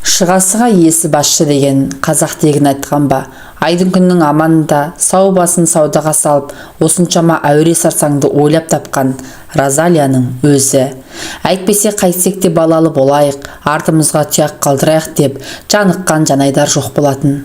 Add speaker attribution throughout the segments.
Speaker 1: Шығасыға есі басшы деген қазақ тегін айтқан ба. Айдың күннің аманында сау басын саудаға салып, осыншама әуре сарсаңды ойлап тапқан Розалияның өзі. Әйтпесе қайтсек те балалы болайық, артымызға тұяқ қалдырайық деп жаныққан Жанайдар жоқ болатын.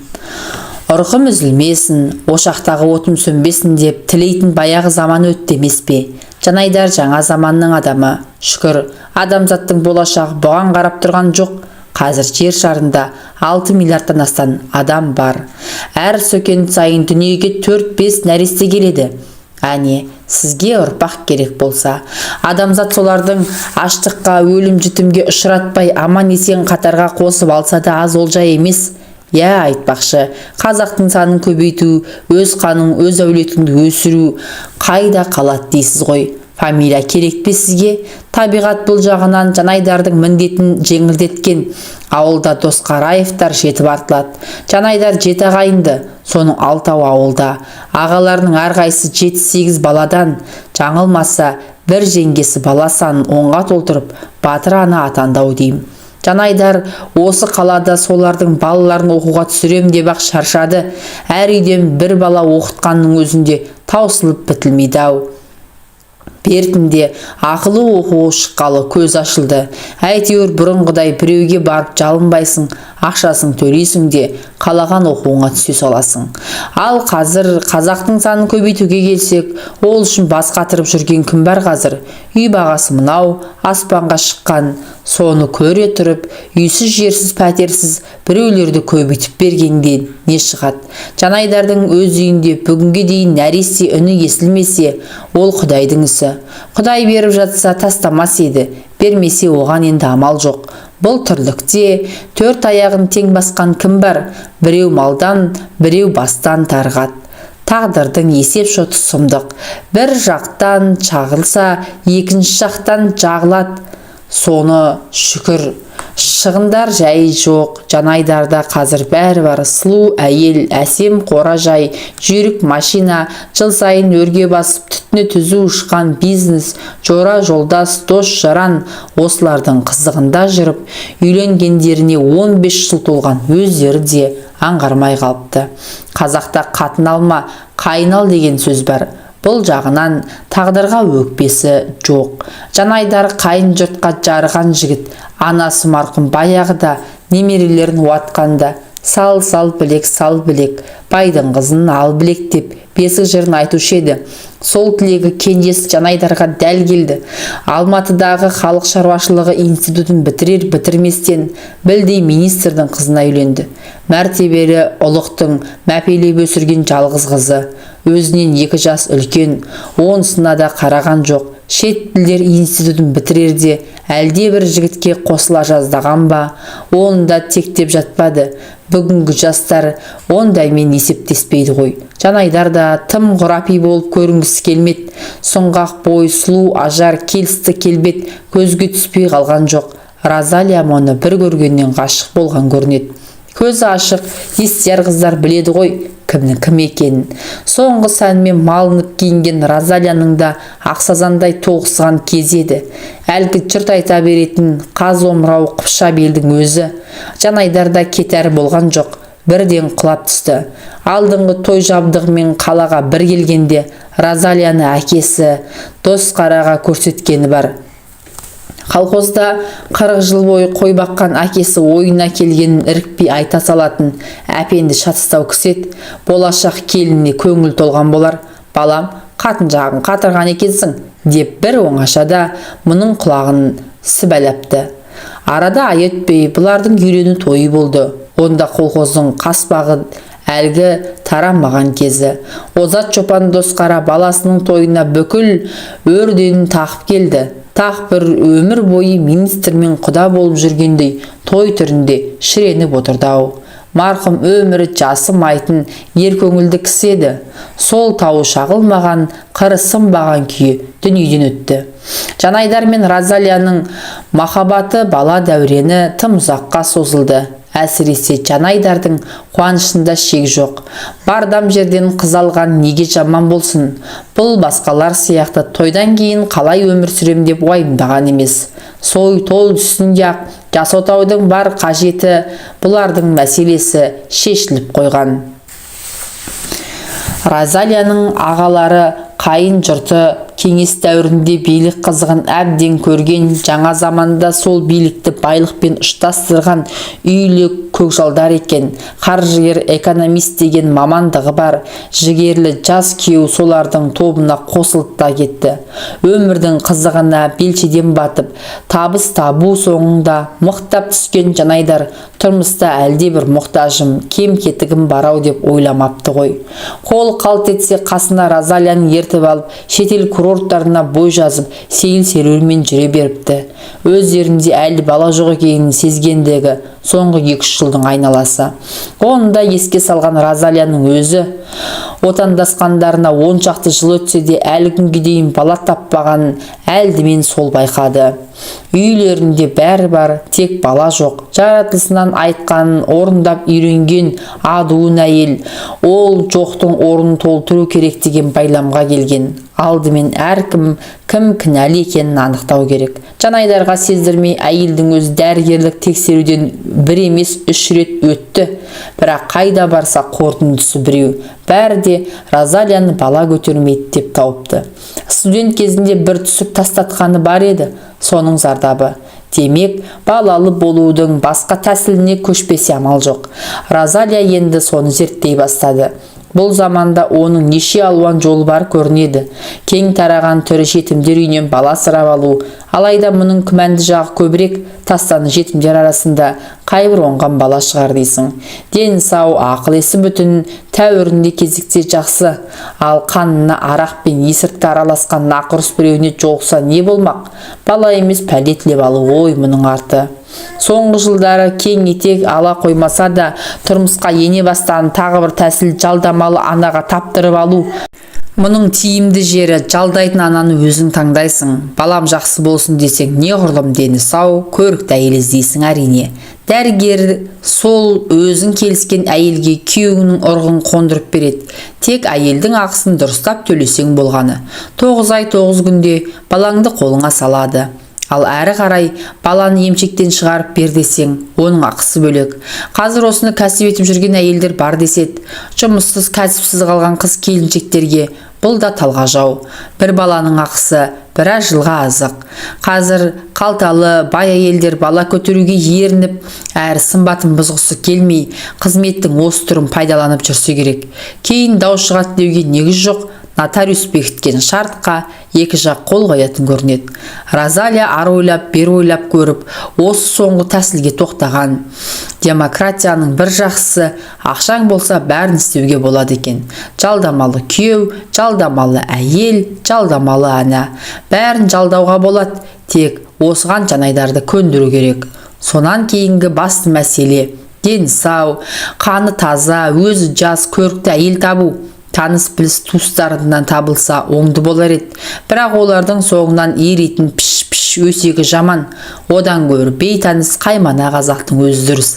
Speaker 1: Ұрқым үзілмесін, ошақтағы отым сөнбесін деп тілейтін баяғы заман өтті емес пе? Жанайдар жаңа заманның адамы. Шүкір, адамзаттың болашағы бұған қарап тұрған жоқ. Қазір жер шарында 6 миллиардтан астам адам бар. Әр сөкен сайын дүниеге 4-5 нәресте келеді. Әне, сізге ұрпақ керек болса, адамзат солардың аштыққа, өлім жітімге ұшыратпай аман-есен қатарға қосып алса да аз олжа емес. Айтпақшы, қазақтың санын көбейту, өз қанын, өз әулетіңді өсіру қайда қалады дейсіз ғой. Фамилия керек пе сізге? Табиғат бұл жағынан Жанайдардың міндетін жеңілдеткен. Ауылда Досқараевтар жетіп артылады. Жанайдар 7 ағайынды, соның 6-ау ауылда. Ағаларының әрқайсысы 7-8 баладан, жаңылмаса бір жеңгесі бала санын 10-ға толтырып, батыр ана атандау деймін. Жанайдар осы қалада солардың балаларын оқуға түсірем деп ақ шаршады. Әр үйден бір бала оқытқанның өзінде таусылып бітілмейді-ау. Бертінде ақылы оқуы шыққалы көз ашылды. Әйтеуір бұрынғыдай біреуге барып жалынбайсың, ақшасын төлейсің де қалаған оқуыңа түсе саласың. Ал қазір қазақтың санын көбейтуге келсек, ол үшін бас қатырып жүрген кім бар қазір? Үй бағасы мынау, аспанға шыққан. Соны көре тұрып, үйсіз жерсіз пәтерсіз біреулерді көбейтіп бергенде не шығады? Жанайдардың өз үйінде бүгінге дейін нәресте үні естілмесе, ол Құдайдың ісі. Құдай беріп жатса тастамас еді, бермесе оған енді амал жоқ. Бұл тірлікте 4 аяғын тең басқан кім бар? Біреу малдан, біреу бастан тарғат. Тағдырдың есеп шоты сұмдық. Bir жақтан чағылса, екінші жақтан жағылады. Соны шүкір. Шығындар жайы жоқ. Жанайдарда қазір бәрі бар. Сұлу әйел, әсем қора-жай, жүйрік машина, жыл сайын өрге басып түтіне түзу ұшқан бизнес, жора жолдас, дос жаран, осылардың қызығында жүріп, үйленгендеріне 15 жыл толған өздері де аңғармай қалыпты. Қазақта қатын алма, қайын ал деген сөз бар. Бұл жағынан тағдырға өкпесі жоқ. Жанайдар қайын жұртқа жарыған жігіт. Анасы марқұм баяғыда немерелерін уатқанда сал білек, байдың қызын ал білек деп бесік жырын айтушы еді. Сол тілегі кенжесі Жанайдарға дәл келді. Алматыдағы халық шаруашылығы институтын бітірер-бітірместен білдей министрдің қызына үйленді. Мәртебелі ұлықтың мәпелеп өсірген жалғыз қызы. Өзінен 2 жас үлкен, онысына да қараған жоқ. Шет тілдер институтын бітірерде әлде бір жігітке қосыла жаздаған ба, оны да тектеп жатпады. Бүгінгі жастар ондаймен есептеспейді ғой. Жанайдар да тым ғұрапи болып көрінгісі келмеді. Сұңғақ бой, сұлу ажар, келісті келбет көзге түспей қалған жоқ. Розалия оны бір көргеннен ғашық болған көрінеді. Көзі ашық, естияр қыздар біледі ғой кімнің кім екенін. Соңғы сәнмен малынып киінген Розалияның да ақсазандай тоғысқан кезі еді. Әлгі жұрт айта беретін қаз омырау қыпша белдің өзі. Жанайдарда кетәрі болған жоқ, бірден құлап түсті. Алдыңғы той жабдығымен қалаға бір келгенде Розалияны әкесі Досқараға көрсеткені бар. Қалқозда 40 жыл бойы қой баққан әкесі ойына келгенін ірікпей айта салатын әпенді шатыстау кісет. Болашақ келініне көңіл толған болар. Балам, қатын жағын қатырған екенсің деп бір оңашада мұның құлағын сібәләпті. Арада ай өтпей бұлардың үйлену тойы болды. Онда колхоздың қаспағы әлгі тарамаған кезі. Озат Чопан Досқара баласының тойына бүкіл өрденін тақып келді. Тақ бір өмір бойы министрмен құда болып жүргендей той түрінде шіреніп отырды-ау. Марқұм өмірі жасымайтын ер көңілді кісі еді. Сол тауы шағылмаған, қыры сынбаған күйі дүниеден өтті. Жанайдар мен Розалияның махаббаты бала дәурені тым ұзаққа созылды. Әсіресе Жанайдардың қуанышында шек жоқ. Бардам жерден қыз алған неге жаман болсын? Бұл басқалар сияқты тойдан кейін қалай өмір сүрем деп уайымдаған емес. Той үстінде-ақ жас отаудың бар қажеті, бұлардың мәселесі шешіліп қойған. Розалияның ағалары, қайын жұрты кеңес дәуірінде билік қызығын әбден көрген, жаңа заманда сол билікті байлықпен ұштастырған үйлі көкжалдар екен. Қаржыгер экономист деген мамандығы бар жігерлі жас күйеу солардың тобына қосылып та кетті. Өмірдің қызығына белшеден батып, табыс табу соңында мықтап түскен Жанайдар тұрмыста әлде бір мұқтажым, кем-кетігім бар-ау деп ойламапты ғой. Қол қалт етсе қасына Розалияны ертіп алып, шетел курорттарына бой жазып, сейіл серуенмен жүре беріпті. Өздерінде әлі бала жоқ екенін сезгендегі соңғы 2-3 жылдың айналасы. Оны да еске салған Розалияның өзі отандасқандарына 10 шақты жыл өтсе де әлі күнге дейін бала таппағанын әлдімен сол байқады. Үйлерінде бәрі бар, тек бала жоқ. Жаратылысынан айтқанын орындап үйренген адуын әйел, ол жоқтың орнын толтыру керек деген байламға келген. Алдымен әркім кім кінәлі екенін анықтау керек. Жанайдарға сездірмей әйелдің өз дәрігерлік тексеруден 1 емес 3 рет өтті. Бірақ қайда барса қорытындысы біреу. Бәрі де Розалияны бала көтермейді деп тауыпты. Студент кезінде бір түсік тастатқаны бар еді, соның зардабы. Демек, балалы болудың басқа тәсіліне көшпесе амал жоқ. Розалия енді соны зерттей бастады. Бұл заманда оның неше алуан жолы бар көрінеді. Кең тараған түрі жетімдер үйінен бала сырап алу. Алайда мұның күмәнді жағы көбірек, тастаны жетімдер арасында қайбір оңған бала шығар дейсің. Дені сау, ақыл-есі бүтін, тәуірінде кезіксе жақсы. Ал қанына арақ пен есірткі араласқан нақұрыс біреуіне жолықса не болмақ? Бала емес пәле тілеп алу ой мұның арты. Соңғы жылдары кең етек ала қоймаса да тұрмысқа ене бастаған тағы бір тәсіл жалдамалы анаға таптырып алу. Мұның тиімді жері жалдайтын ананы өзің таңдайсың. Балам жақсы болсын десең, неғұрлым дені сау, көрікті әйел іздейсің әрине. Дәрігер сол өзің келіскен әйелге күйеуінің ұрығын қондырып береді. Тек әйелдің ақысын дұрыстап төлесең болғаны. 9 ай 9 күнде балаңды қолыңа салады. Ал әрі қарай баланы емшектен шығарып бер десең, оның ақысы бөлек. Қазір осыны кәсіп етіп жүрген әйелдер бар деседі. Жұмыссыз, кәсіпсіз қалған қыз келіншектерге бұл да талғажау. Бір баланың ақысы біраз жылға азық. Қазір қалталы бай әйелдер бала көтеруге ерініп, әрі сымбатын бұзғысы келмей, қызметтің осы түрін пайдаланып жүрсе керек. Кейін дау шығады деуге негіз жоқ. Нотариус бекіткен шартқа екі жақ қол қоятын көрінеді. Розалия ары ойлап, бер ойлап көріп, осы соңғы тәсілге тоқтаған. Демократияның бір жақсысы, ақшаң болса бәрін істеуге болады екен. Жалдамалы күйеу, жалдамалы әйел, жалдамалы ана. Бәрін жалдауға болады, тек осыған Жанайдарды көндіру керек. Сонан кейінгі басты мәселе дені сау, қаны таза, өзі жас, көрікті әйел табу. Таныс біліс туыстарынан табылса оңды болар еді. Бірақ олардың соңынан еритін піш-піш өсегі жаман. Одан гөрі бейтаныс қаймана қазақтың өзі дұрыс.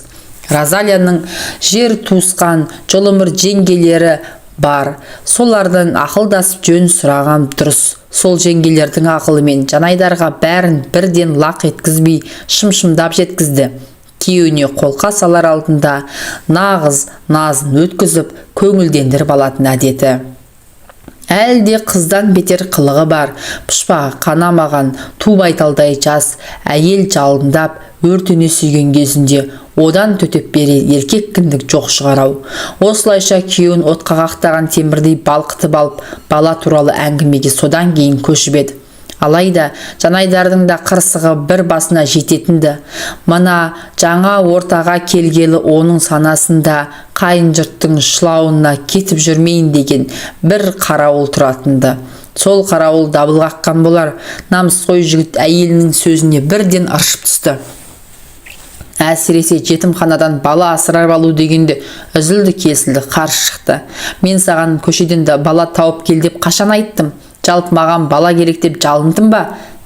Speaker 1: Розалияның жер туысқан жолымыр жеңгелері бар. Солардан ақылдасып жөн сұраған дұрыс. Сол жеңгелердің ақылымен Жанайдарға бәрін бірден лақ еткізбей шым-шымдап жеткізді. Күйеуіне қолқа салар алдында нағыз назын өткізіп көңілдендіріп алатын әдеті. Әлде қыздан бетер қылығы бар, пұшпағы қанамаған, ту байталдай жас әйел жалындап өртене сүйген кезінде одан төтеп берер еркек кіндік жоқ шығарау. Осылайша күйеуін отқа қақтаған темірдей балқытып алып, бала туралы әңгімеге содан кейін көшіп еді. Алайда Жанайдардың да қырсығы бір басына жететінді. Мына жаңа ортаға келгелі оның санасында қайын жұрттың шылауына кетіп жүрмейін деген бір қарауыл тұратынды. Сол қарауыл дабыл қаққан болар. Намысқой жігіт әйелінің сөзіне бірден ыршып түсті. Әсіресе жетімханадан бала асырап алу дегенде үзілді кесілді қарсы шықты. Мен саған көшеден бала тауып кел деп қашан айттым? Жалпы маған бала керек деп жалындым ба?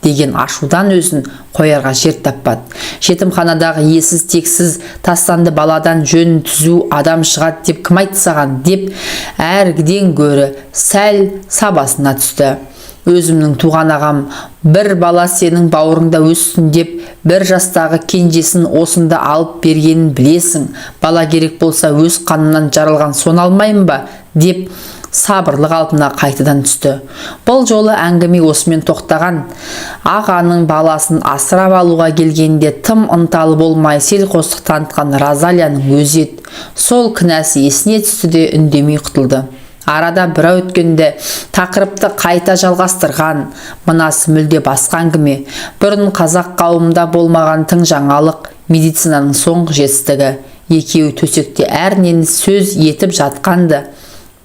Speaker 1: деген ашудан өзін қоярға жер таппады. Жетімханадағы иесіз тексіз тастанды баладан жөн түзу адам шығады деп кім айтты саған деп әргіден гөрі сәл сабасына түсті. Өзімнің туған ағам бір бала сенің бауырыңда өссін деп бір жастағы кенжесін осында алып бергенін білесің. Бала керек болса өз қанынан жаралған соны алмайын ба деп сабырлы қалпына қайтадан түсті. Бұл жолы әңгіме осымен тоқтаған. Ағаның баласын асырап алуға келгенде тым ынталы болмай селқостық танытқан Розалияның өзі еді. Сол кінәсі есіне түсті де үндемей құтылды. Арада бір өткенде тақырыпты қайта жалғастырған. Мынасы мүлде басқа әңгіме. Бұрын қазақ қауымында болмаған тың жаңалық, медицинаның соңғы жетістігі. Екеуі төсекте әрнен сөз етіп жатқанды.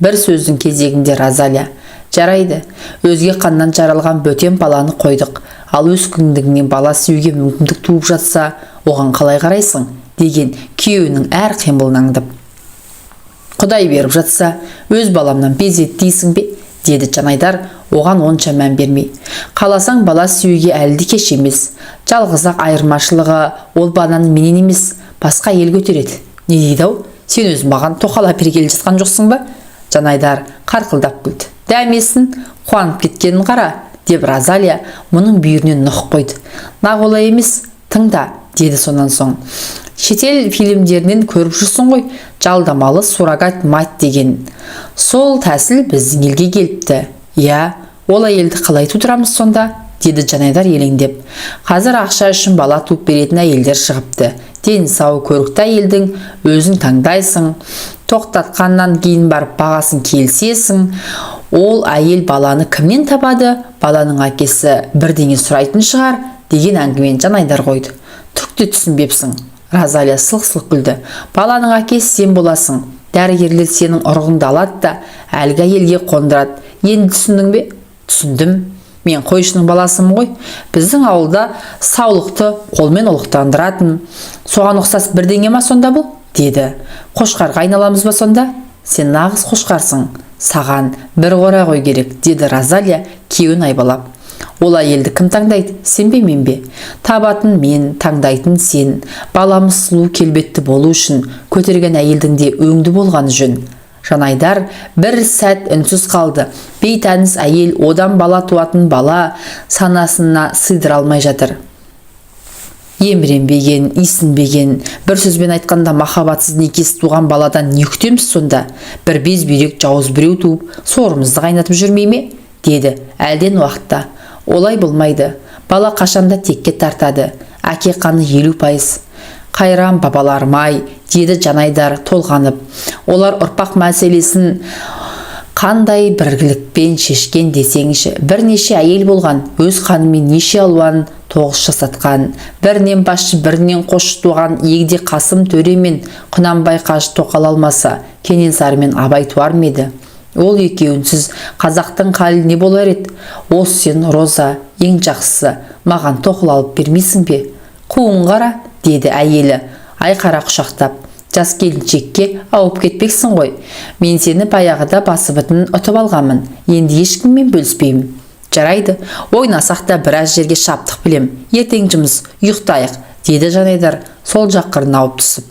Speaker 1: Бір сөздің кезегінде Розалия: жарайды, өзге қаннан жаралған бөтен баланы қойдық, ал өз кіндігінен бала сүюге мүмкіндік туып жатса, оған қалай қарайсың? деген күйеуінің әр қимылын аңдып. Құдай беріп жатса, өз баламнан безет дейсің бе? деді Жанайдар оған онша мән бермей. Қаласаң бала сүюге әлді кеш емес. Жалғыз-ақ айырмашылығы ол баланы менен емес, басқа ел көтереді. Не дейді-ау? Сен өз маған тоқалап бергелі жатқан жоқсың ба? Жанайдар қарқылдап күлді. Дәмесін, қуанып кеткенін қара, деп Розалия мұның бүйірінен нұқ қойды. Нақ олай емес, тыңда, деді сонан соң. Шетел фильмдерінен көріп жүрсің ғой, жалдамалы суррогат мать деген. Сол тәсіл біздің елге келіпті. Я, ол әйелді қалай тудырамыз сонда? деді Жанайдар елеңдеп. Қазір ақша үшін бала туып беретін әйелдер шығыпты. Дені сау көрікті әйелдің өзің таңдайсың, тоқтатқаннан кейін барып бағасын келсесің. Ол әйел баланы кімнен табады? Баланың әкесі бірдеңе сұрайтын шығар, деген әңгімен Жанайдар қойды. Түкте түсінбепсің. Розалия сылқ-сылқ күлді. Баланың әкесі сен боласың. Дәрігерлер сенің ұрығыңды алады да әлгі әйелге қондырады. Енді түсіндің бе? Түсіндім. Мен қойшының баласымын ғой. Біздің ауылда саулықты қолмен ұлықтандыратын. Соған ұқсас бірдеңе ма сонда бұл? деді. Қошқарға айналамыз ба сонда? Сен нағыз қошқарсың. Саған бір қора қой керек, деді Розалия күйеуін айбалап. Ол әйелді кім таңдайды? Сен бе, мен бе? Табатын мен, таңдайтын сен. Баламыз сұлу келбетті болу үшін көтерген әйелдің де өңді болғаны жөн. Жанайдар бір сәт үнсіз қалды. Бейтаныс әйел одан бала туатын бала санасына сыйдыра алмай жатыр. Еміренбеген, исінбеген, бір сөзбен айтқанда махаббатсыз некесі туған баладан не күтеміз сонда? Бір безбүйрек жауыз біреу туып, сорымызды қайнатып жүрмей ме? деді әлден уақытта. Олай болмайды. Бала қашанда текке тартады. Әке қаны 50%. Қайран бабаларым-ай, деді Жанайдар толғанып. Олар ұрпақ мәселесін қандай біргілікпен шешкен десеңші. Бірнеше әйел болған, өз қанымен неше алуан тоғыз жасатқан. Бірінен басшы, бірінен қосшы туған егде Қасым төре мен Құнанбай қажы тоқал алмаса, Кенесары мен Абай туар ма еді? Ол екеуінсіз қазақтың халі не болар еді? Осы сен, Роза, ең жақсысы, маған тоқал алып бермейсің бе? Қуын қара, деді әйелі айқара құшақтап. Жас келіншекке ауып кетпексің ғой. Мен сені баяғыда басыбытын ұтып алғамын. Енді ешкіммен бөліспеймін. Жарайды, ойнасақ та біраз жерге шаптық білем. Ертең жұмыс, ұйықтайық, деді Жанайдар сол жақ қырына ауып түсіп.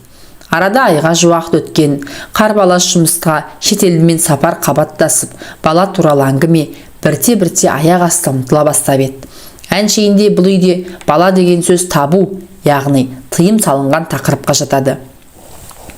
Speaker 1: Арада айға жуақ өткен, қарбалас жұмысқа шетелмен сапар қабаттасып, бала туралы әңгіме бірте-бірте аяқ асты ұмтыла бастап еді. Әншейінде бұл үйде бала деген сөз табу, яғни тыйым салынған тақырыпқа жатады.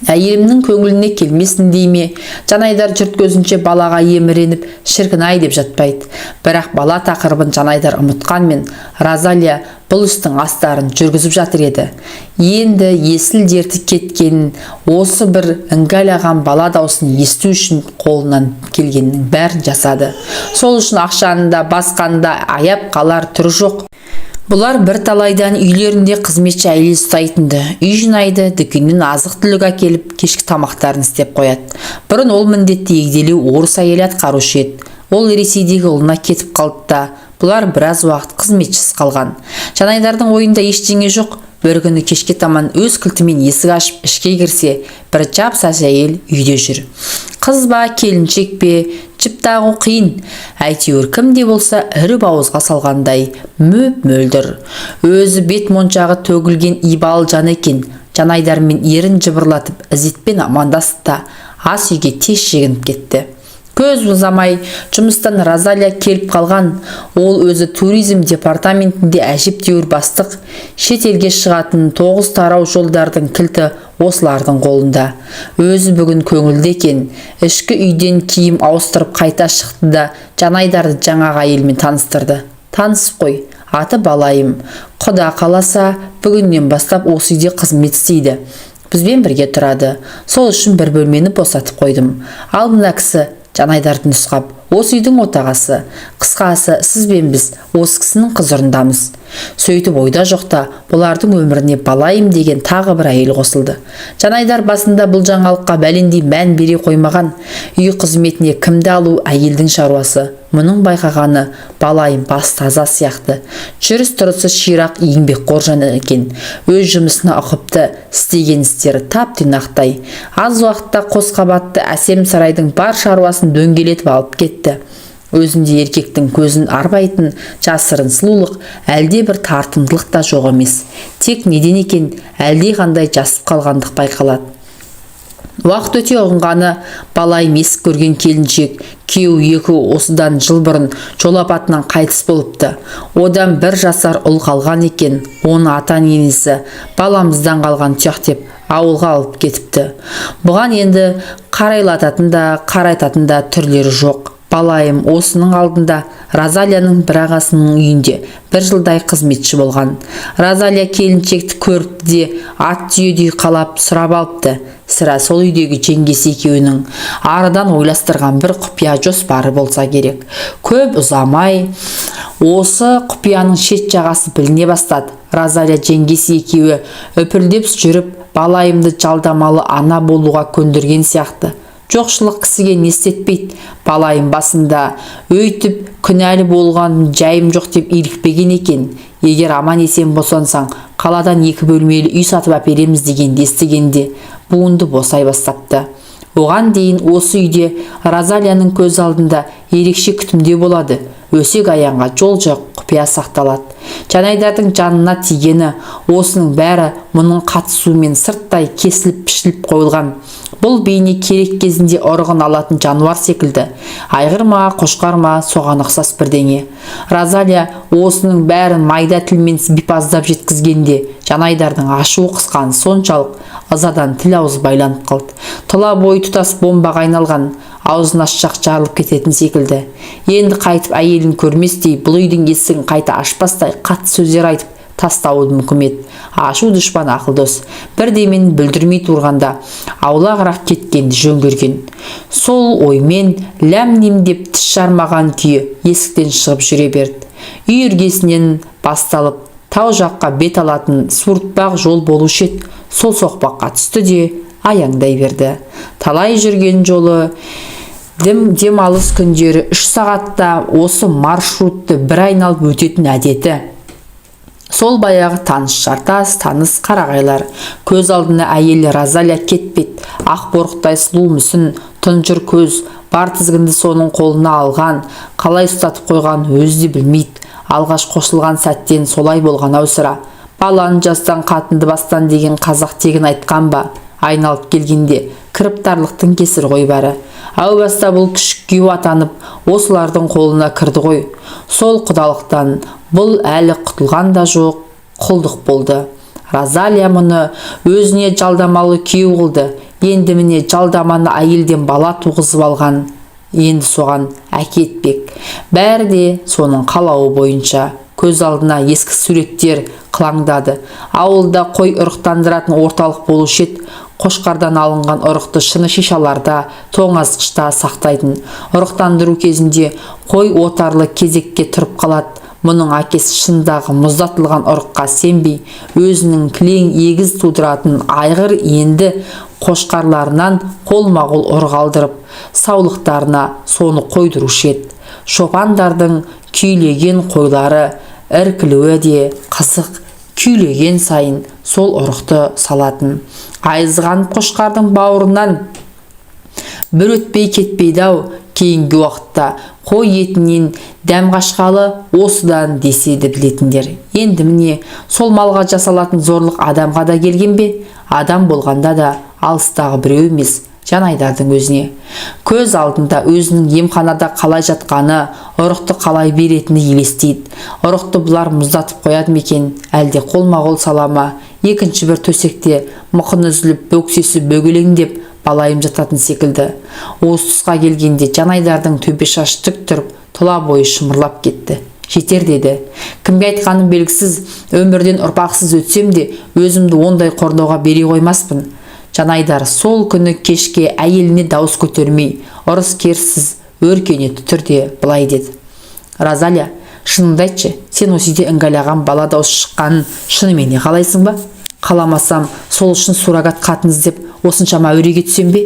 Speaker 1: Әйелімнің көңіліне келмесін дей ме? Жанайдар жұрт көзінше балаға еміреніп, шіркін-ай деп жатпайды. Бірақ бала тақырыбын Жанайдар ұмытқанмен, Розалия бұл істің астарын жүргізіп жатыр еді. Енді есіл дерті кеткенін, осы бір іңгәлаған бала даусын есту үшін қолынан келгеннің бәрін жасады. Сол үшін ақшаны да басқанда аяп қалар түрі жоқ. Бұлар бір талайдан үйлерінде қызметші әйел ұстайтынды. Үй жинайды, дүкеннен азық-түлік әкеліп, кешкі тамақтарын істеп қояды. Бұрын ол міндетті егделеу орыс әйел атқарушы еді. Ол Ресейдегі ұлына кетіп қалды да, бұлар біраз уақыт қызметшісіз қалған. Жанайдардың ойында ештеңе жоқ. Бір күні кешке таман өз кілтімен есік ашып ішке кірсе, бір жап-жас әйел үйде жүр. Қыз ба, келіншек пе, жіп тағу қиын. Әйтеуір кімде болса үріп ауызға салғандай мөп-мөлдір. Өзі бет моншағы төгілген ибалы жан екен. Жанайдармен ерін жыбырлатып ізетпен амандасты да ас үйге тез шегініп кетті. Көз ұзамай жұмыстан Розалия келіп қалған. Ол өзі туризм департаментінде әжептәуір бастық. Шетелге шығатын 9 тарау жолдардың кілті осылардың қолында. Өзі бүгін көңілді екен. Ішкі үйден киім ауыстырып қайта шықты да Жанайдарды жаңағы әйелмен таныстырды. Танысып қой, аты Балайым. Құда қаласа бүгіннен бастап осы үйде қызмет істейді. Бізбен бірге тұрады. Сол үшін бір бөлмені босатып қойдым. Ал мына кісі Жанайдарды нұсқап, осы үйдің отағасы. Қысқасы, сіз бен біз осы кісінің құзырындамыз. Сөйтіп ойда жоқта бұлардың өміріне Балайым деген тағы бір әйел қосылды. Жанайдар басында бұл жаңалыққа бәлендей мән бере қоймаған. Үй қызметіне кімді алу әйелдің шаруасы. Мұның байқағаны Балайым бас таза сияқты. Жүріс-тұрысы ширақ, еңбекқор жан екен. Өз жұмысына ұқыпты, істеген істері тап-тұйнақтай. Аз уақытта қос қабатты әсем сарайдың бар шаруасын дөңгелетіп алып кетті. Өзінде еркектің көзін арбайтын жасырын сұлулық, әлде бір тартымдылық та жоқ емес. Тек неден екен әлде қандай жасып қалғандық байқалады. Уақыт өте ұғынғаны Балайым есік көрген келіншек. Күйеуі осыдан жыл бұрын жол апатынан қайтыс болыпты. Одан 1 жасар ұл қалған екен. Оны ата-енесі баламыздан қалған тұяқ деп ауылға алып кетіпті. Бұған енді қарайлататын да қарайтатын да түрлері жоқ. Балайым осының алдында Розалияның бір ағасының үйінде 1 жылдай қызметші болған. Розалия келіншекті көріпті де ат түйедей қалап сұрап алыпты. Сірә сол үйдегі жеңгесі екеуінің арадан ойластырған бір құпия жоспары болса керек. Көп ұзамай осы құпияның шет жағасы біліне бастады. Розалия жеңгесі екеуі үпілдеп жүріп Балайымды жалдамалы ана болуға көндірген сияқты. Жоқшылық кісіге не істетпейді. Балайым басында өйтіп күнәлі болған жайым жоқ деп илікпеген екен. Егер аман-есен босансаң, қаладан 2 бөлмелі үй сатып әпереміз дегенді естігенде буынды босай бастапты. Оған дейін осы үйде Розалияның көз алдында ерекше күтімде болады. Өсек аяңға жол жоқ, құпия сақталады. Жанайдардың жанына тигені осының бәрі мұның қатысуымен сырттай кесіліп-пішіліп қойылған. Бұл бейне керек кезінде ұрығын алатын жануар секілді. Айғыр ма, қошқар ма, соған ұқсас бірдеңе. Розалия осының бәрін майда тілмен бипаздап жеткізгенде Жанайдардың ашуы қысқан соншалық ызадан тіл ауыз байланып қалды. Тұла бойы тұтас бомбаға айналған, аузын ашсақ жарылып кететін секілді. Енді қайтып әйелін көрместей, бұл үйдің есігін қайта ашпастай қатты сөздер айтып тастауы мүмкін еді. Ашу дұшпан ақылдос. Бірдемені бүлдірмей тұрғанда аулағырақ кеткенді жөн көрген. Сол оймен ләм-лем деп тіс жармаған күйі есіктен шығып жүре берді. Үй іргесінен басталып тау жаққа бет алатын суыртпақ жол болушы еді. Сол соқпаққа түсті де аяңдай берді. Талай жүрген жолы демалыс күндері 3 сағатта осы маршрутты бір айналып өтетін әдеті. Сол баяғы таныс жартас, таныс қарағайлар. Көз алдына әйелі Розалия кетпет. Ақ борықтай сұлу мүсін, тұнжыр көз, бар тізгінді соның қолына алған. Қалай ұстатып қойған өзі де білмейді. Алғаш қосылған сәттен солай болған аусыра. Баланы жастан қатынды бастан деген қазақ тегін айтқан ба? Айналып келгенде кіріптарлықтың кесір ғой бәрі. Әу баста бұл күшік күйеу атанып, осылардың қолына кірді ғой. Сол құдалықтан бұл әлі құтылған да жоқ, құлдық болды. Розалия мұны өзіне жалдамалы күйеу қылды. Енді міне жалдаманы әйелден бала туғызып алған. Енді соған әкетпек. Бәрі де соның қалауы бойынша. Көз алдына ескі суреттер қылаңдады. Ауылда қой ұрықтандыратын орталық болушы еді. Қошқардан алынған ұрықты шыны шишаларда, тоңазғышта сақтайтын. Ұрықтандыру кезінде қой отарлы кезекке тұрып қалады. Мұның әкесі шындағы мұздатылған ұрыққа сенбей, өзінің кілең егіз тудыратын айғыр енді қошқарларынан қолма-қол ұрық алдырып, саулықтарына соны қойдырушы еді. Шопандардың күйлеген қойлары іркілуі де қызық. Күйлеген сайын сол ұрықты салатын. Айызған қошқардың бауырынан бір өтпей кетпейді-ау, кейінгі уақытта қой етінен дәм қашқалы осыдан деседі білетіндер. Енді міне сол малға жасалатын зорлық адамға да келген бе? Адам болғанда да алыстағы біреу емес, Жанайдардың өзіне. Көз алдында өзінің емханада қалай жатқаны, ұрықты қалай беретіні елестейді. Ұрықты бұлар мұздатып қояды ма екен, әлде қолма-қол сала ма? Екінші бір төсекте мықын үзіліп, бөксесі бөгелеңдеп балайым жататын секілді. Осы тұсқа келгенде Жанайдардың төбе шашы тік тұрып, тұла бойы шымырлап кетті. Жетер деді. Кімге айтқаным белгісіз, өмірден ұрпақсыз өтсем де, өзімді ондай қордауға бере қоймаспын. Жанайдар сол күні кешке әйеліне дауыс көтермей, ұрыс-керіссіз өркениетті түрде былай деді. Розалия, шыныңды айтшы, сен осы үйде іңгәлаған бала дауыс шыққанын шынымен не қалайсың ба? Қаламасам, сол үшін суррогат қатын іздеп осыншама әуреге түсем бе?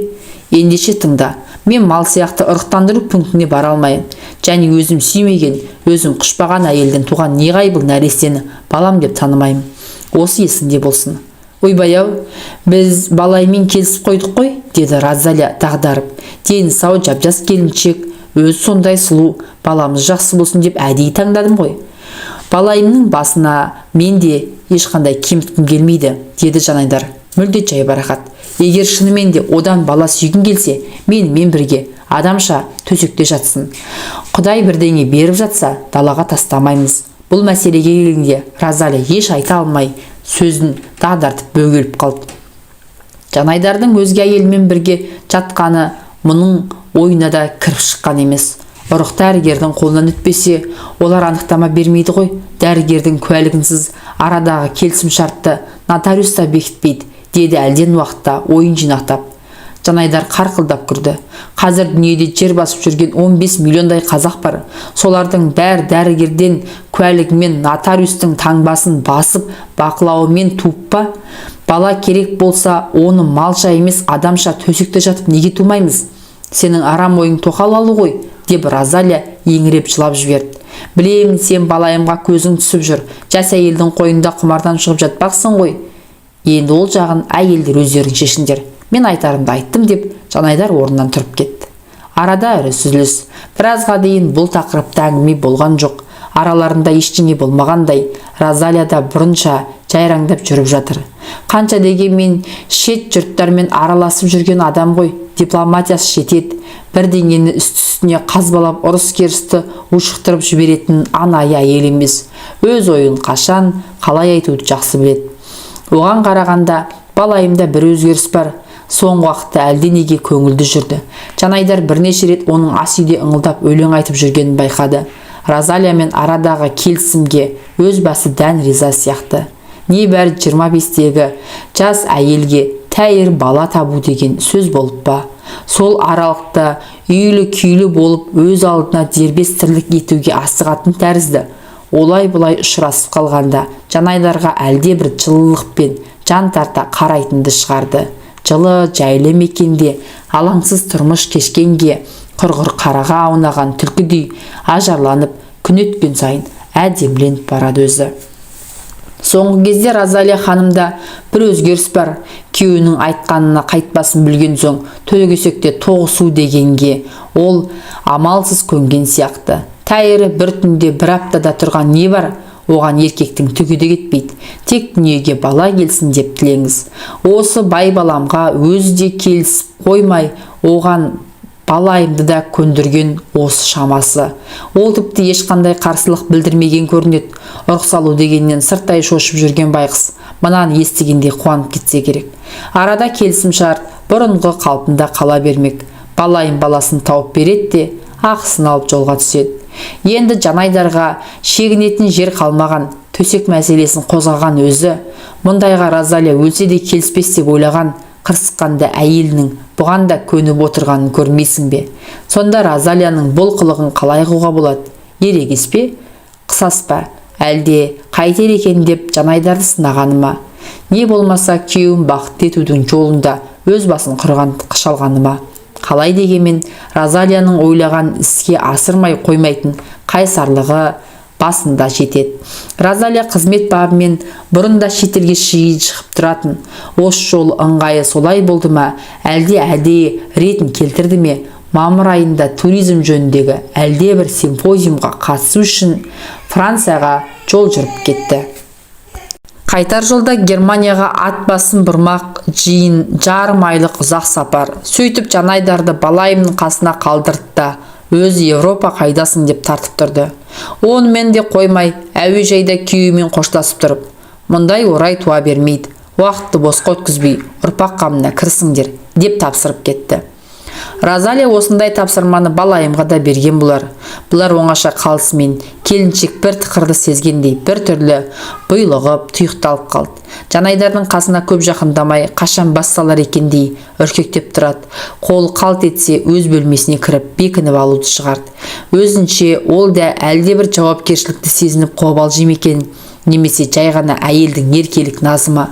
Speaker 1: Ендеше тыңда, мен мал сияқты ырықтандыру пунктіне бара алмайын. Және өзім сүймеген, өзім құшпаған әйелден туған неғайбыл нәрестені балам деп танымаймын. Осы есіңде болсын. Ойбай-ау, біз балаймен келісіп қойдық қой, деді Розалия дағдарып. Дені сау жап-жас келіншек, өзі сондай сұлу, баламыз жақсы болсын деп әдейі таңдадым ғой. Балайымның басына мен де ешқандай кеміткім келмейді, деді Жанайдар. Мүлде жайбарақат. Егер шынымен де одан бала сүйгің келсе, менімен бірге адамша төсекте жатсын. Құдай бірдеңе беріп жатса, далаға тастамаймыз. Бұл мәселеге келгенде Розалия еш айта алмай, сөзін дағдартып бөгеліп қалды. Жанайдардың өзге әйелмен бірге жатқаны мұның ойына да кіріп шыққан емес. Ұрық дәрігердің қолынан өтпесе, олар анықтама бермейді ғой. Дәрігердің куәлігінсіз арадағы келісім шартты нотариус та бекітпейді, деді әлден уақытта ойын жинақтап. Жанайдар қарқылдап күрді. Қазір дүниеде жер басып жүрген 15 миллиондай қазақ бар. Солардың бәрі дәрігерден куәлігімен нотариустың таңбасын басып, бақылауымен туып па? Бала керек болса, оны малша емес адамша төсекте жатып неге тумаймыз? Сенің арам ойың тоқал алу ғой, деп Розалия еңіреп жылап жіберді. Білемін, сен балайымға көзің түсіп жүр. Жас әйелдің қойнында құмардан шығып жатпақсың ғой. Енді ол жағын әйелдер өздерің шешіңдер. Мен айтарымды айттым, деп Жанайдар орнынан тұрып кетті. Арада үріс үзіліс. Біразға дейін бұл тақырыпта әңгіме болған жоқ. Араларында ештеңе болмағандай, Розалия да бұрынша жайраңдап жүріп жатыр. Қанша дегенмен шет жұрттармен араласып жүрген адам ғой, дипломатиясы жетеді. Бірдеңені үсті-үстіне қазбалап ұрыс-керісті ушықтырып жіберетін анайы әйел емес. Өз ойын қашан, қалай айтуды жақсы біледі. Оған қарағанда балайымда бір өзгеріс бар. Соңғы уақытта әлденеге көңілді жүрді. Жанайдар бірнеше рет оның ас үйде ыңылдап өлең айтып жүргенін байқады. Розалия мен арадағы келісімге өз басы дән риза сияқты. Небәрі 25-тегі жас әйелге тәйір бала табу деген сөз болып па? Сол аралықта үйлі-күйлі болып өз алдына дербес тірлік етуге асығатын тәрізді. Олай-бұлай ұшырасып қалғанда Жанайдарға әлде бір жылылық пен жан тарта қарайтынды шығарды. Жылы жайлы мекенде алаңсыз тұрмыш кешкенге құрғыр қараға аунаған түлкідей ажарланып, күн өткен сайын әдемленіп барады өзі. Соңғы кезде Розалия ханымда бір өзгеріс бар. Күйеуінің айтқанына қайтпасын білген соң, төсекте тоғысу дегенге ол амалсыз көнген сияқты. Тәйірі бір түнде бір аптада тұрған не бар? Оған еркектің түгі де кетпейді. Тек дүниеге бала келсін деп тілеңіз. Осы бай баламға өзі де келісіп қоймай, оған балайымды да көндірген осы шамасы. Ол тіпті ешқандай қарсылық білдірмеген көрінеді. Ұрық салу дегеннен сырттай шошып жүрген байқұс мынаны естігенде қуанып кетсе керек. Арада келісім шарт бұрынғы қалпында қала бермек. Балайым баласын тауып береді де ақысын алып жолға түседі. Енді Жанайдарға шегінетін жер қалмаған, төсек мәселесін қозғаған өзі. Мұндайға Розалия өлсе де келіспес деп ойлаған, қырсыққанда әйелінің бұған да көніп отырғанын көрмейсің бе? Сонда Розалияның бұл қылығын қалай қылуға болады? Ерегес пе? Қысас па? Әлде қайтер екен деп Жанайдарды сынағаны ма? Не болмаса күйеуін бақытты етудің жолында өз басын құрған қышалғаны ма? Қалай дегенмен Розалияның ойлаған іске асырмай қоймайтын қайсарлығы, басында жетеді. Розалия қызмет бабымен бұрында шетелге жиі шығып тұратын. Осы жолы ыңғайы солай болды ма, әлде әдейі ретін келтірді ме? Мамыр айында туризм жөніндегі әлде бір симпозиумға қатысу үшін Францияға жол жүріп кетті. Қайтар жолда Германияға ат басын бұрмақ жарым айлық ұзақ сапар. Сөйтіп Жанайдарды Балайымның қасына қалдырды да, өзі Европа қайдасың деп тартып тұрды. Онымен де қоймай, әуежайда күйеуімен қоштасып тұрып, мұндай орай туа бермейді, уақытты босқа өткізбей, ұрпақ қамына кірсіңдер деп тапсырып кетті. Розалия осындай тапсырманы Балайымға да берген бұлар. Бұлар оңаша қалысымен келіншек бір тықырды сезгендей бір түрлі бұйлығып, тұйықталып қалды. Жанайдардың қасына көп жақындамай, қашан бас салар екендей үркектеп тұрады. Қолы қалт етсе, өз бөлмесіне кіріп, бекініп алуды шығарды. Өзінше ол да әлде бір жауапкершілікті сезініп қобалжи екен, немесе жай ғана әйелдің еркелік назыма.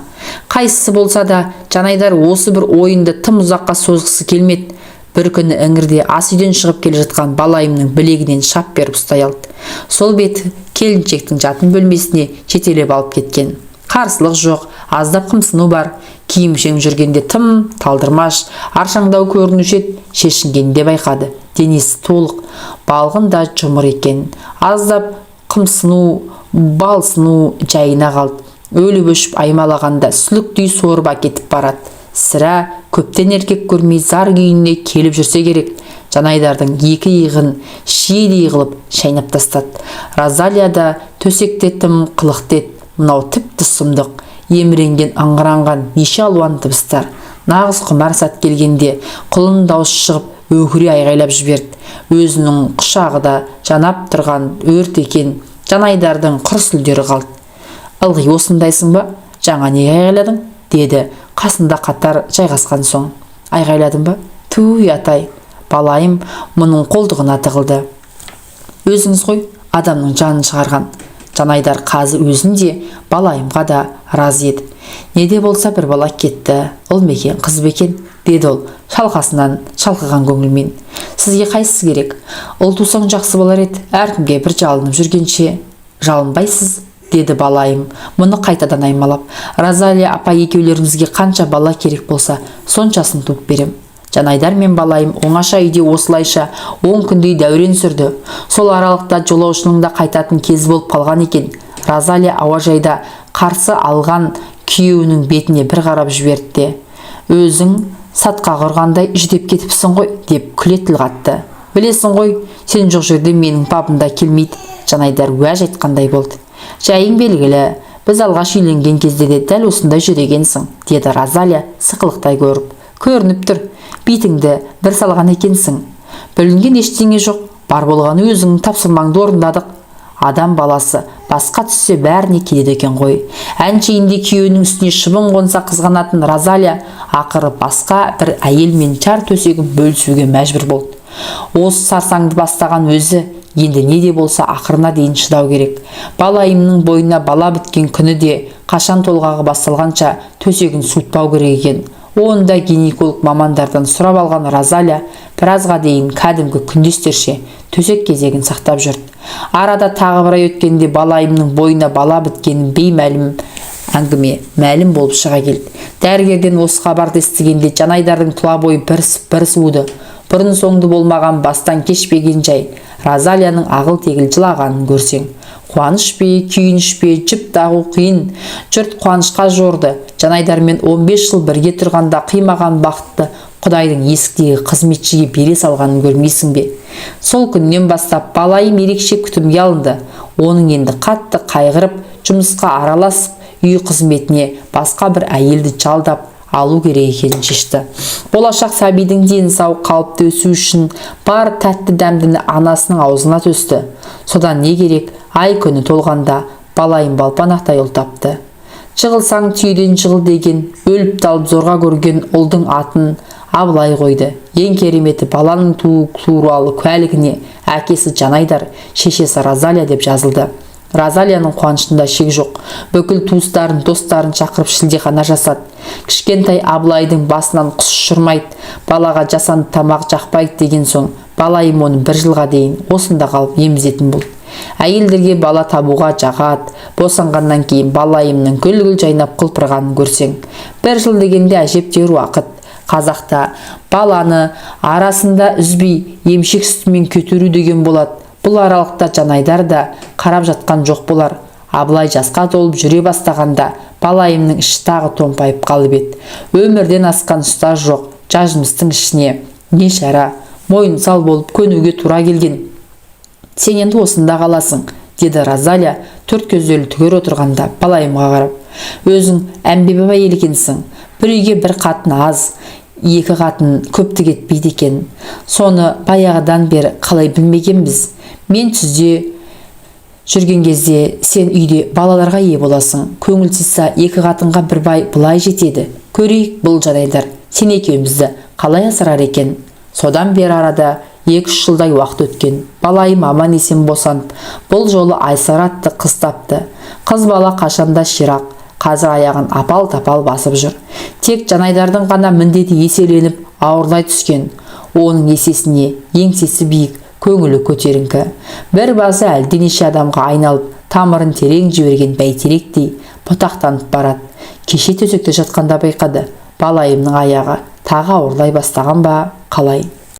Speaker 1: Қайсысы болса да, Жанайдар осы бір ойынды тым ұзаққа созғысы келмеді. Бір күні іңірде ас үйден шығып келе жатқан Балайымның білегінен шап беріп ұстай алды. Сол беті келіншектің жатын бөлмесіне жетелеп алып кеткен. Қарсылық жоқ, аздап қымсыну бар. Киім-кешек жүргенде тым талдырмаш, аршаңдау көрінуші еді, шешінгенде байқады. Денесі толық, балғын да жұмыр екен. Аздап қымсыну, балсыну жайына қалды. Өліп-өшіп аймалағанда сүліктей сорып әкетіп барады. Сірә көптен еркек көрмей зар күйіне келіп жүрсе керек. Жанайдардың екі иығын шиедей қылып шайнап тастады. Розалия да төсекте тым қылықты еді. Мынау тіпті сұмдық, еміренген аңғыранған неше алуан дыбыстар. Нағыз құмар сәт келгенде құлын даусы шығып өкіре айғайлап жіберді. Өзінің құшағы да жанап тұрған өрт екен. Жанайдардың құр сүлдері қалды. Ылғи осындайсың ба? Жаңа не айғайладың? Деді қасында қатар жайғасқан соң. Айғайладың ба? Туй атай. Балайым мұның қолтығына тығылды. Өзіңіз ғой, адамның жанын шығарған. Жанайдар қазір өзінде Балайымға да разы еді. Неде болса бір бала кетті, ұл мекен, қыз бекен, деді ол шалқасынан шалқыған көңілмен. Сізге қайсысы керек? Ұл тусаң жақсы болар еді, әркімге бір жалынып жүргенше. Жалынбайсыз, деді Балайым, мұны қайтадан аймалап. Розалия апа екеулеріңізге қанша бала керек болса, соншасын туып берем. Жанайдар мен Балайым оңаша үйде осылайша 10 күндей дәурен сүрді. Сол аралықта жолаушының да қайтатын кезі болып қалған екен. Розалия ауажайда қарсы алған күйеуінің бетіне бір қарап жіберді. Өзің сатқа құрғандай жүдеп кетіпсің ғой, деп күле тіл қатты. Білесің ғой, сен жоқ жерде менің бабымда келмейді. Жанайдар уәж айтқандай болды. Жайың белгілі, біз алғаш үйленген кезде де дәл осындай жүдегенсің, деді Розалия сықылықтай көріп. Көрініп тұр, бетіңді бір салған екенсің. Бүлінген ештеңе жоқ, бар болғаны өзіңнің тапсырмаңды орындадық. Адам баласы басқа түссе бәріне келеді екен ғой. Әншейінде күйеуінің үстіне шыбын қонса қызғанатын Розалия ақыры басқа бір әйелмен жар төсегін бөлісуге мәжбүр болды. Осы сарсаңды бастаған өзі енді не де болса ақырына дейін шыдау керек. Балайымның бойына бала біткен күні де қашан толғағы басталғанша төсегін суытпау керек екен. Онда гинеколог мамандардан сұрап алған Розалия біразға дейін кәдімгі күндестерше төсек кезегін сақтап жүрді. Арада тағы бір ай өткенде Балайымның бойына бала біткенін беймәлім әңгіме мәлім болып шыға келді. Дәрігерден осы хабарды естігенде Жанайдардың тұла бойы бір суыды. Бұрын соңды болмаған бастан кешпеген жай. Розалияның ағыл-тегіл жылағанын көрсең. Қуаныш пе, күйініш пе, жіп тағу қиын. Жұрт қуанышқа жорды. Жанайдармен 15 жыл бірге тұрғанда қимаған бақытты Құдайдың есіктегі қызметшіге бере салғанын көрмейсің бе? Сол күннен бастап Балайым ерекше күтімге алынды. Оның енді қатты қайғырып, жұмысқа араласып, үй қызметіне басқа бір әйелді жалдап алу керек екенін шешті. Болашақ сәбидің дені сау қалыпты өсу үшін бар тәтті дәмдіні анасының аузына төсті. Содан не керек? Ай күні толғанда Балайым балпанақтай ұл тапты. Жығылсаң түйеден жығыл деген, өліп талып зорға көрген ұлдың атын Абылай қойды. Ең кереметі баланың туралы куәлігіне әкесі Жанайдар, шешесі Розалия деп жазылды. Розалияның қуанышында шек жоқ. Бүкіл туыстарын, достарын шақырып шілдехана жасады. Кішкентай Абылайдың басынан құс ұшырмайды, балаға жасанды тамақ жақпайды деген соң, Балайым оны 1 жылға дейін осында қалып емізетін болды. Әйелдерге бала табуға жағат. Босанғаннан кейін балайымның гүл-гүл жайнап құлпырғанын көрсең. 1 жыл дегенде әжептәуір уақыт. Қазақта баланы арасында үзбей емшек сүтімен көтеру деген болады. Бұл аралықта Жанайдар да қарап жатқан жоқ болар. Абылай жасқа толып жүре бастағанда балайымның іші тағы томпайып қалып еді. Өмірден асқан ұстаз жоқ жажымыстың ішіне. Не шара, мойын сал болып көнуге тура келген. Сен енді осында қаласың, деді Розалия төрт көзделі түгер отырғанда балайымға қарап. Өзің әмбебап әйел екенсің. Бір үйге бір қатын аз, 2 қатын көпті кетпейді екен. Соны баяғыдан бері қалай білмегенбіз. Мен түзде жүрген кезде сен үйде балаларға ие боласың. Көңіл сызса 2 қатынға бір бай бұлай жетеді. Көрейік бұл Жанайдар, сен екеумізді қалай асырар екен. Содан бері арада 2-3 жылдай уақыт өткен. Балайым аман есен босанып, бұл жолы Айсар атты қыз тапты. Қыз бала қашанда ширақ, қазір аяғын апал-тапал басып жүр. Тек Жанайдардың ғана міндеті еселеніп ауырлай түскен. Оның есесіне еңсесі биік, көңілі көтеріңкі. Бір басы әлденеше адамға айналып, тамырын терең жіберген бәйтеректей бұтақтанып барады. Кеше төсекте жатқанда байқады, балайымның аяғы тағы ауырлай бастаған ба, қалай?